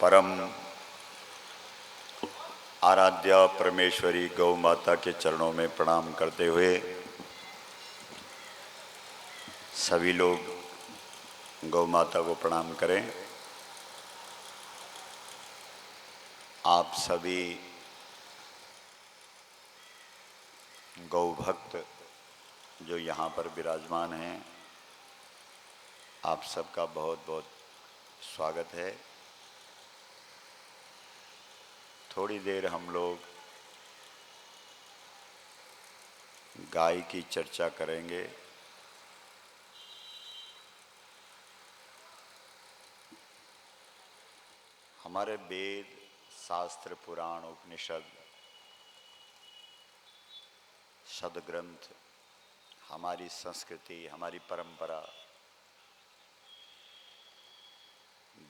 परम आराध्या परमेश्वरी गौ माता के चरणों में प्रणाम करते हुए सभी लोग गौ माता को प्रणाम करें। आप सभी गौ भक्त जो यहाँ पर विराजमान हैं, आप सबका बहुत बहुत स्वागत है। थोड़ी देर हम लोग गाय की चर्चा करेंगे। हमारे वेद, शास्त्र, पुराण, उपनिषद, सद्ग्रंथ, हमारी संस्कृति, हमारी परंपरा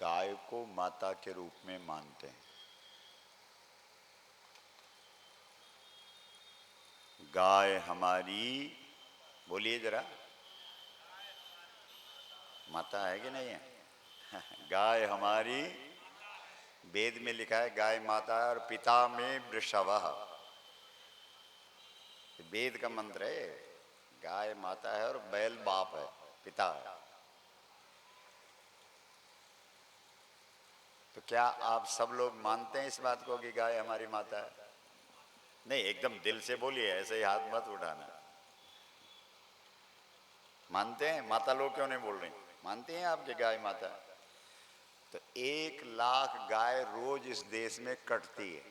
गाय को माता के रूप में मानते हैं। गाय हमारी, बोलिए जरा, माता है कि नहीं है? गाय हमारी, वेद में लिखा है गाय माता है और पिता में वृषभः। वेद का मंत्र है। गाय माता है और बैल बाप है, पिता है। तो क्या आप सब लोग मानते हैं इस बात को कि गाय हमारी माता है? नहीं, एकदम दिल से बोलिए, ऐसे ही हाथ मत उठाना। मानते हैं? माता लोग क्यों नहीं बोल रहे? मानते हैं आपकी गाय माता है? तो 1,00,000 गाय रोज इस देश में कटती है।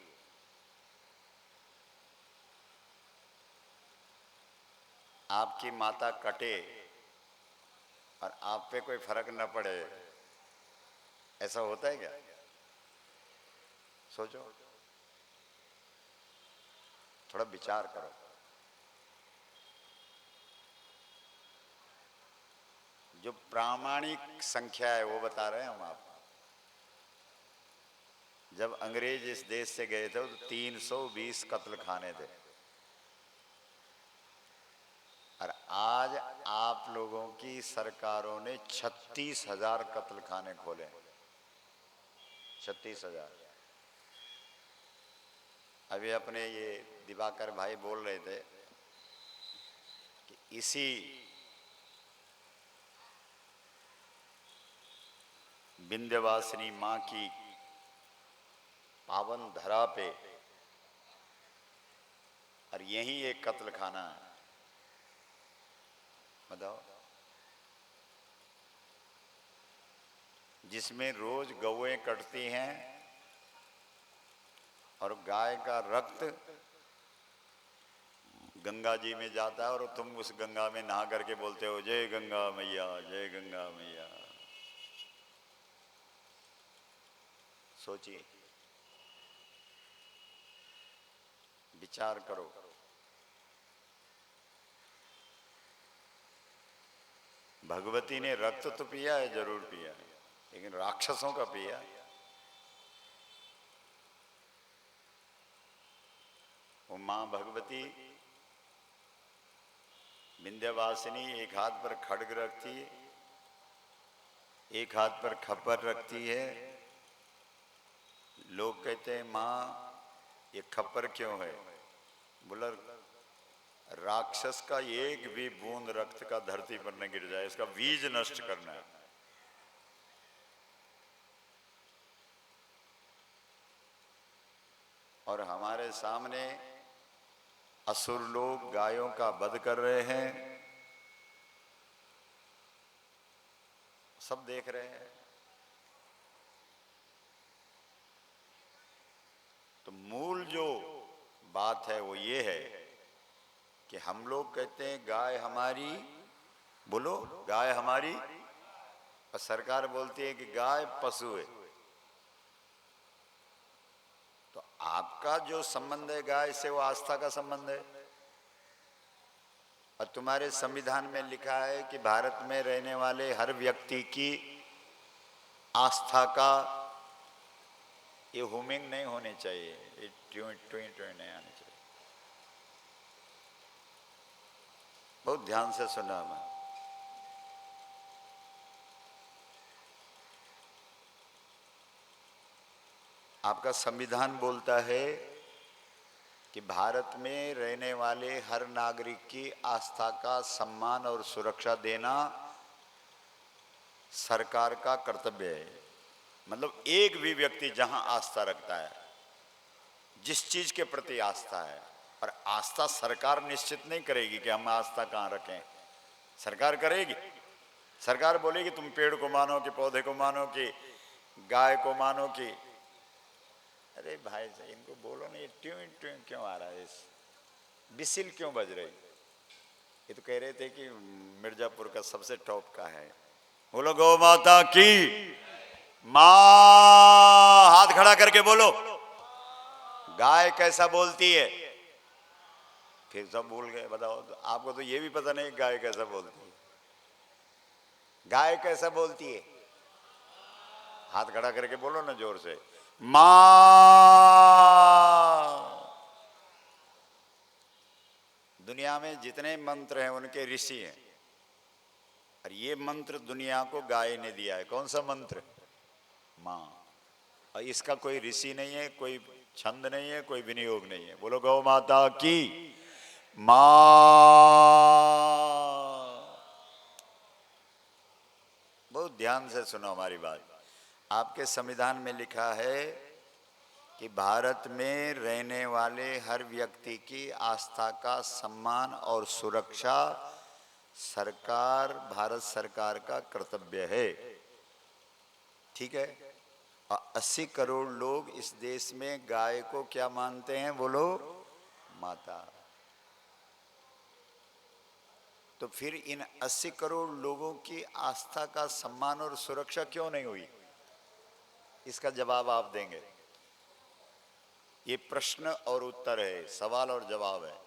आपकी माता कटे और आप पे कोई फर्क न पड़े, ऐसा होता है क्या? सोचो, थोड़ा विचार करो। जो प्रामाणिक संख्या है वो बता रहे हैं हम आपको। जब अंग्रेज इस देश से गए थे तो 320 कत्ल खाने थे, और आज आप लोगों की सरकारों ने 36,000 कत्ल खाने खोले। 36,000। अभी अपने ये दिवाकर भाई बोल रहे थे कि इसी विंध्यवासिनी माँ की पावन धरा पे और यही एक कत्ल खाना है। बताओ, जिसमें रोज गौएं कटती हैं और गाय का रक्त गंगा जी में जाता है और तुम उस गंगा में नहा करके बोलते हो जय गंगा मैया, जय गंगा मैया। सोचिए, विचार करो। भगवती ने रक्त तो पिया है, जरूर पिया है, लेकिन राक्षसों का पिया। वो मां भगवती विंध्यवासिनी एक हाथ पर खड्ग रखती है, एक हाथ पर खप्पर रखती है। लोग कहते हैं मां ये खप्पर क्यों है? बोला राक्षस का एक भी बूंद रक्त का धरती पर न गिर जाए, इसका बीज नष्ट करना है। और हमारे सामने असुर लोग गायों का वध कर रहे हैं, सब देख रहे हैं। तो मूल जो बात है वो ये है कि हम लोग कहते हैं गाय हमारी, बोलो गाय हमारी, और सरकार बोलती है कि गाय पशु है। तो आपका जो संबंध है गाय से वो आस्था का संबंध है, और तुम्हारे संविधान में लिखा है कि भारत में रहने वाले हर व्यक्ति की आस्था का ये हुमिंग नहीं होने चाहिए, ये ट्वीट नहीं आने चाहिए। बहुत ध्यान से सुना मैं। आपका संविधान बोलता है कि भारत में रहने वाले हर नागरिक की आस्था का सम्मान और सुरक्षा देना सरकार का कर्तव्य है। मतलब एक भी व्यक्ति जहां आस्था रखता है, जिस चीज के प्रति आस्था है, और आस्था सरकार निश्चित नहीं करेगी कि हम आस्था कहां रखें, सरकार करेगी। सरकार बोलेगी तुम पेड़ को मानो कि पौधे को मानो कि गाय को मानो कि, अरे भाई इनको बोलो नहीं, ट्यूं ट्यूं क्यों आ रहा है, बिसिल क्यों बज रही। ये तो कह रहे थे कि मिर्जापुर का सबसे टॉप का है। बोलो गौ माता की मां, हाथ खड़ा करके बोलो। गाय कैसा बोलती है, फिर सब भूल गए। बताओ, आपको तो ये भी पता नहीं गाय कैसा बोलती है। गाय कैसा बोलती है, हाथ खड़ा करके बोलो ना जोर से, मां। दुनिया में जितने मंत्र हैं उनके ऋषि हैं, और ये मंत्र दुनिया को गाय ने दिया है। कौन सा मंत्र, मां। और इसका कोई ऋषि नहीं है, कोई छंद नहीं है, कोई विनियोग नहीं है। बोलो गौ माता की मां। बहुत ध्यान से सुनो हमारी बात। आपके संविधान में लिखा है कि भारत में रहने वाले हर व्यक्ति की आस्था का सम्मान और सुरक्षा सरकार, भारत सरकार का कर्तव्य है। ठीक है। और 80 करोड़ लोग इस देश में गाय को क्या मानते हैं, बोलो, माता। तो फिर इन 80 करोड़ लोगों की आस्था का सम्मान और सुरक्षा क्यों नहीं हुई, इसका जवाब आप देंगे। ये प्रश्न और उत्तर है, सवाल और जवाब है।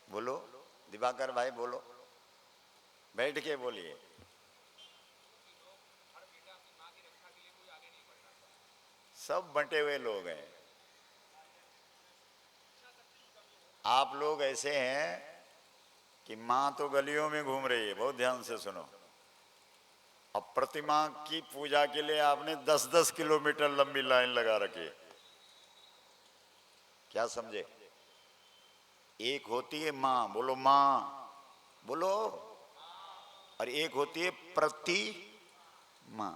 बोलो दिवाकर भाई, बोलो, बैठ के बोलिए। सब बंटे हुए लोग हैं। आप लोग ऐसे हैं कि मां तो गलियों में घूम रही है, बहुत ध्यान से सुनो। अब प्रतिमा की पूजा के लिए आपने 10-10 किलोमीटर लंबी लाइन लगा रखी है। क्या समझे, एक होती है मां, बोलो मां, बोलो, और एक होती है प्रतिमा।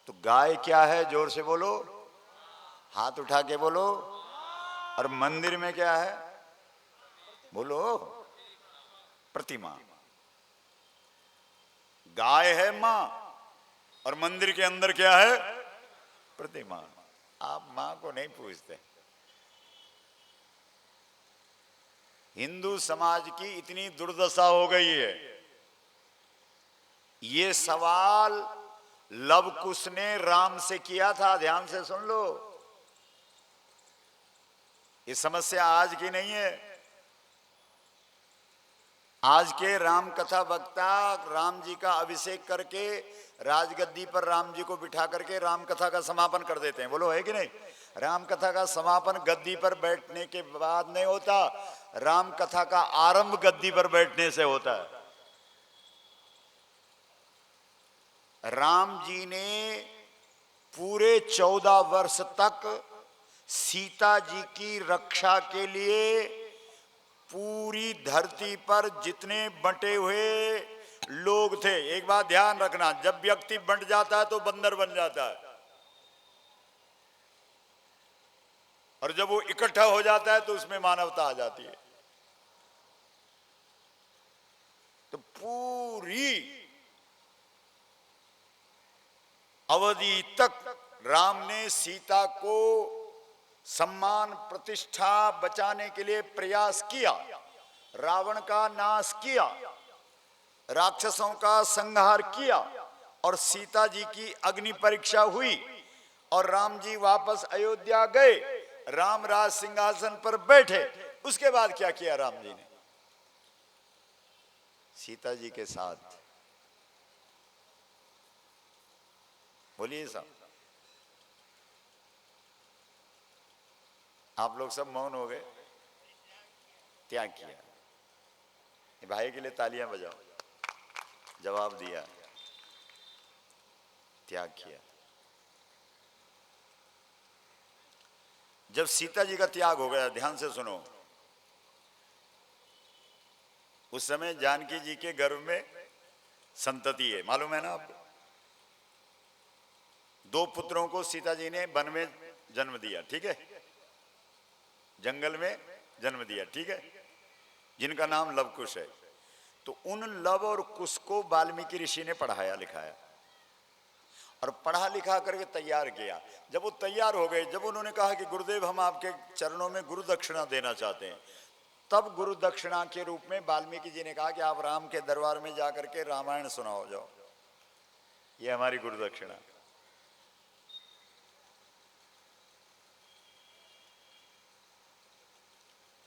तो गाय क्या है, जोर से बोलो, हाथ उठा के बोलो। और मंदिर में क्या है, बोलो, प्रतिमा। गाय है मां, और मंदिर के अंदर क्या है, प्रतिमा। आप मां को नहीं पूछते। हिंदू समाज की इतनी दुर्दशा हो गई है। ये सवाल लव कुश ने राम से किया था, ध्यान से सुन लो। ये समस्या आज की नहीं है। आज के राम कथा वक्ता राम जी का अभिषेक करके राजगद्दी पर राम जी को बिठा करके राम कथा का समापन कर देते हैं। बोलो है कि नहीं। राम कथा का समापन गद्दी पर बैठने के बाद नहीं होता, राम कथा का आरंभ गद्दी पर बैठने से होता है। राम जी ने पूरे 14 वर्ष तक सीता जी की रक्षा के लिए पूरी धरती पर जितने बंटे हुए लोग थे, एक बात ध्यान रखना, जब व्यक्ति बंट जाता है तो बंदर बन जाता है, और जब वो इकट्ठा हो जाता है तो उसमें मानवता आ जाती है। तो पूरी अवधि तक राम ने सीता को सम्मान प्रतिष्ठा बचाने के लिए प्रयास किया, रावण का नाश किया, राक्षसों का संहार किया, और सीता जी की अग्नि परीक्षा हुई, और राम जी वापस अयोध्या गए, राम राज सिंहासन पर बैठे। उसके बाद क्या किया राम जी ने, सीता जी के साथ, बोलिए साहब। आप लोग सब मौन हो गए, त्याग किया। भाई के लिए तालियां बजाओ, जवाब दिया। त्याग किया। जब सीता जी का त्याग हो गया, ध्यान से सुनो, उस समय जानकी जी के गर्भ में संतति है, मालूम है ना आपको। 2 पुत्रों को सीता जी ने वन में जन्म दिया, ठीक है, जंगल में जन्म दिया, ठीक है, जिनका नाम लव कुश है। तो उन लव और कुश को वाल्मीकि ऋषि ने पढ़ाया लिखाया और पढ़ा लिखा करके तैयार किया। जब वो तैयार हो गए, जब उन्होंने कहा कि गुरुदेव हम आपके चरणों में गुरु दक्षिणा देना चाहते हैं, तब गुरु दक्षिणा के रूप में वाल्मीकि जी ने कहा कि आप राम के दरबार में जाकर के रामायण सुनाओ जाओ, ये हमारी गुरु दक्षिणा।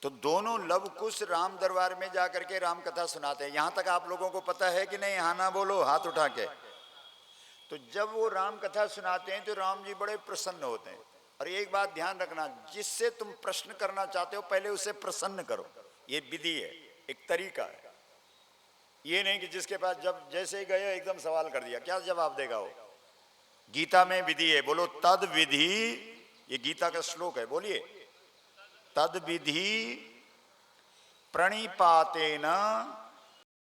तो दोनों लव कुश राम दरबार में जाकर के राम कथा सुनाते हैं। यहां तक आप लोगों को पता है कि नहीं? यहां ना बोलो, हाथ उठा के। तो जब वो राम कथा सुनाते हैं तो राम जी बड़े प्रसन्न होते हैं। और एक बात ध्यान रखना, जिससे तुम प्रश्न करना चाहते हो पहले उसे प्रसन्न करो, ये विधि है, एक तरीका है। ये नहीं कि जिसके पास जब जैसे ही गए एकदम सवाल कर दिया, क्या जवाब देगा वो? गीता में विधि है, बोलो तद विधि, ये गीता का श्लोक है, बोलिए तद विधि प्रणिपातेन